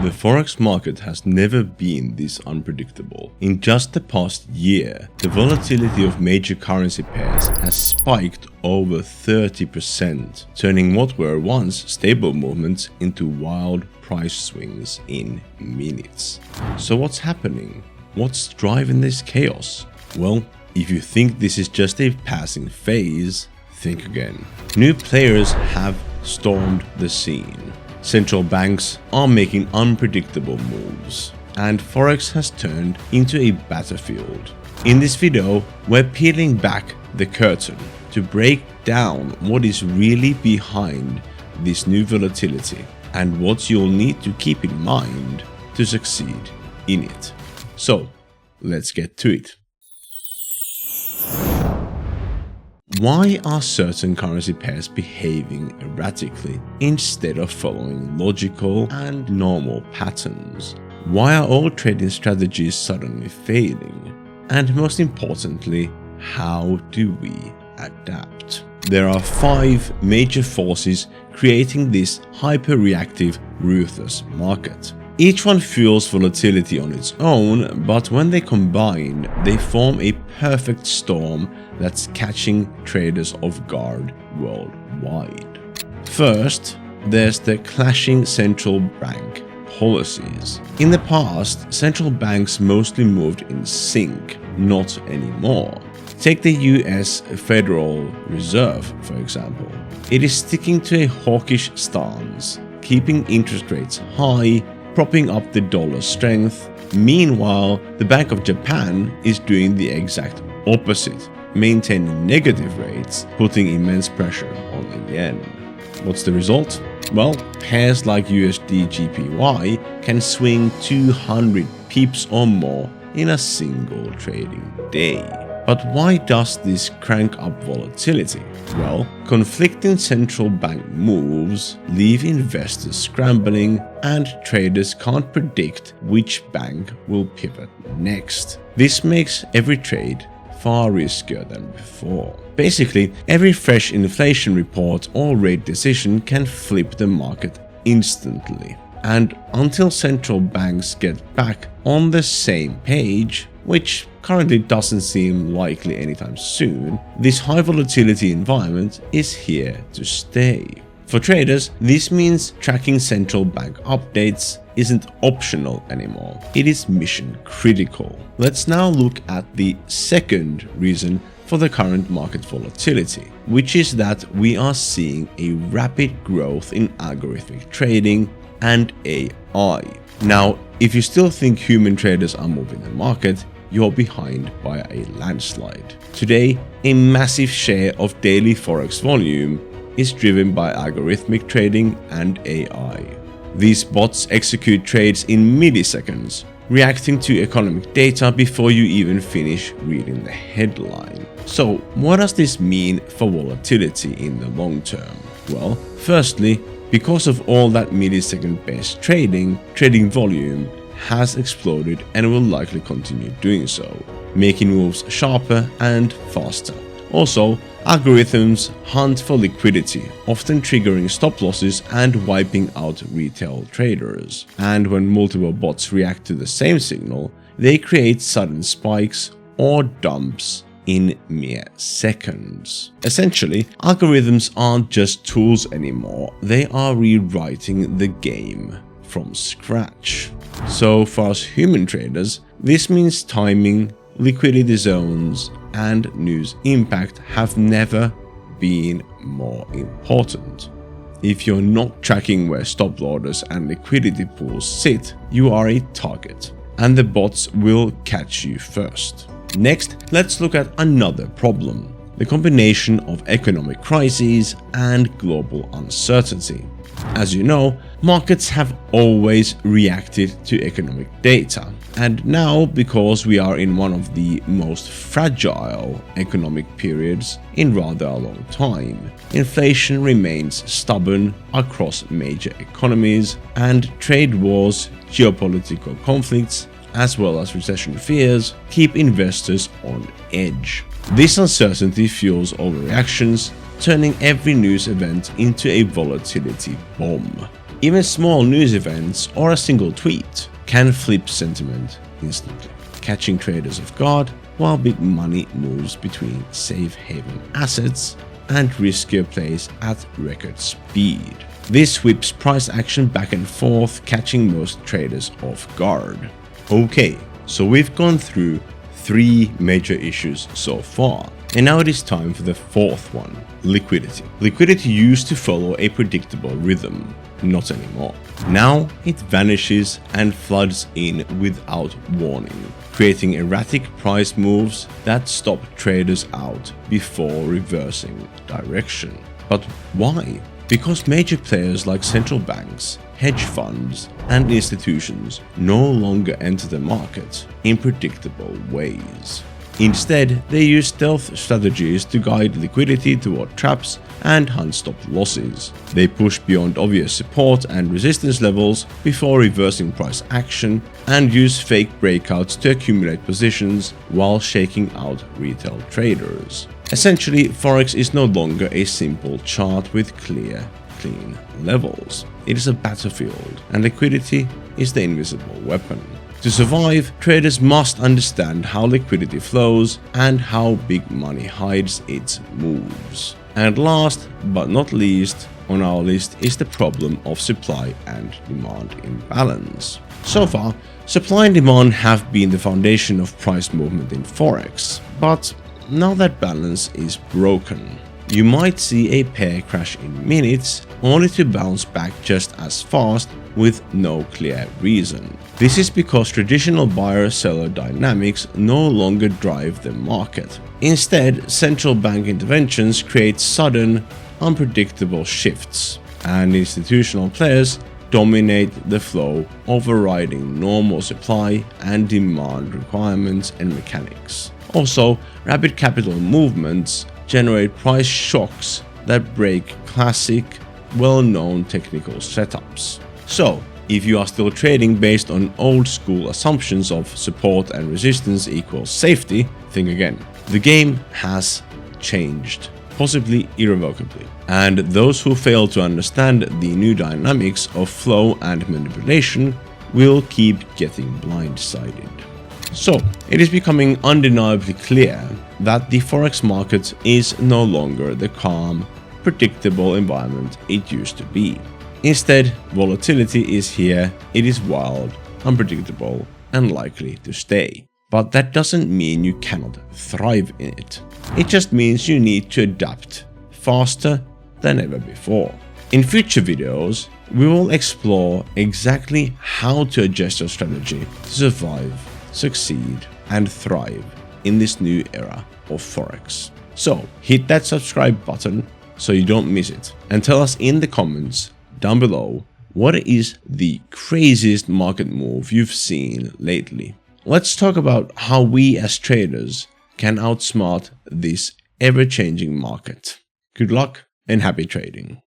The Forex market has never been this unpredictable. In just the past year, the volatility of major currency pairs has spiked over 30%, turning what were once stable movements into wild price swings in minutes. So what's happening? What's driving this chaos? Well, if you think this is just a passing phase, think again. New players have stormed the scene. Central banks are making unpredictable moves, and Forex has turned into a battlefield. In this video, we're peeling back the curtain to break down what is really behind this new volatility and what you'll need to keep in mind to succeed in it. So, let's get to it. Why are certain currency pairs behaving erratically instead of following logical and normal patterns? Why are all trading strategies suddenly failing? And most importantly, how do we adapt? There are 5 major forces creating this hyper-reactive, ruthless market. Each one fuels volatility on its own, but when they combine, they form a perfect storm that's catching traders off guard worldwide. First, there's the clashing central bank policies. In the past, central banks mostly moved in sync, not anymore. Take the US Federal Reserve, for example. It is sticking to a hawkish stance, keeping interest rates high, propping up the dollar's strength. Meanwhile, the Bank of Japan is doing the exact opposite, maintaining negative rates, putting immense pressure on the yen. What's the result? Well, pairs like USD GPY can swing 200 pips or more in a single trading day. But why does this crank up volatility? Well, conflicting central bank moves leave investors scrambling, and traders can't predict which bank will pivot next. This makes every trade far riskier than before. Basically, every fresh inflation report or rate decision can flip the market instantly. And until central banks get back on the same page, which currently doesn't seem likely anytime soon, this high volatility environment is here to stay. For traders, this means tracking central bank updates isn't optional anymore. It is mission critical. Let's now look at the second reason for the current market volatility, which is that we are seeing a rapid growth in algorithmic trading and AI. Now, if you still think human traders are moving the market, you're behind by a landslide. Today, a massive share of daily Forex volume is driven by algorithmic trading and AI. These bots execute trades in milliseconds, reacting to economic data before you even finish reading the headline. So, what does this mean for volatility in the long term? Well, firstly, because of all that millisecond-based trading volume has exploded and will likely continue doing so, making moves sharper and faster. Also, algorithms hunt for liquidity, often triggering stop losses and wiping out retail traders. And when multiple bots react to the same signal, they create sudden spikes or dumps in mere seconds. Essentially, algorithms aren't just tools anymore, they are rewriting the game from scratch. So for us human traders, this means timing, liquidity zones, and news impact have never been more important. If you're not tracking where stop orders and liquidity pools sit, you are a target, and the bots will catch you first. Next, let's look at another problem: the combination of economic crises and global uncertainty. As you know, markets have always reacted to economic data, and now, because we are in one of the most fragile economic periods in rather a long time, inflation remains stubborn across major economies, and trade wars, geopolitical conflicts, as well as recession fears keep investors on edge. This uncertainty fuels overreactions, turning every news event into a volatility bomb. Even small news events or a single tweet can flip sentiment instantly, catching traders off guard while big money moves between safe haven assets and riskier plays at record speed. This whips price action back and forth, catching most traders off guard. Okay, so we've gone through 3 major issues so far, and now it is time for the 4th one, liquidity. Liquidity used to follow a predictable rhythm, not anymore. Now it vanishes and floods in without warning, creating erratic price moves that stop traders out before reversing direction. But why? Because major players like central banks, hedge funds, and institutions no longer enter the market in predictable ways. Instead, they use stealth strategies to guide liquidity toward traps and hunt stop losses. They push beyond obvious support and resistance levels before reversing price action and use fake breakouts to accumulate positions while shaking out retail traders. Essentially, Forex is no longer a simple chart with clean levels. It is a battlefield, and liquidity is the invisible weapon. To survive, traders must understand how liquidity flows and how big money hides its moves. And last but not least on our list is the problem of supply and demand imbalance. So far, supply and demand have been the foundation of price movement in Forex, but now that balance is broken. You might see a pair crash in minutes, only to bounce back just as fast with no clear reason. This is because traditional buyer-seller dynamics no longer drive the market. Instead, central bank interventions create sudden, unpredictable shifts, and institutional players dominate the flow, overriding normal supply and demand requirements and mechanics. Also, rapid capital movements generate price shocks that break classic, well-known technical setups. So, if you are still trading based on old-school assumptions of support and resistance equals safety, think again. The game has changed, possibly irrevocably, and those who fail to understand the new dynamics of flow and manipulation will keep getting blindsided. So, it is becoming undeniably clear that the Forex market is no longer the calm, predictable environment it used to be. Instead, volatility is here, it is wild, unpredictable, and likely to stay. But that doesn't mean you cannot thrive in it. It just means you need to adapt faster than ever before. In future videos, we will explore exactly how to adjust your strategy to survive, succeed, and thrive in this new era of Forex. So hit that subscribe button so you don't miss it, and tell us in the comments down below what is the craziest market move you've seen lately. Let's talk about how we as traders can outsmart this ever-changing market. Good luck and happy trading.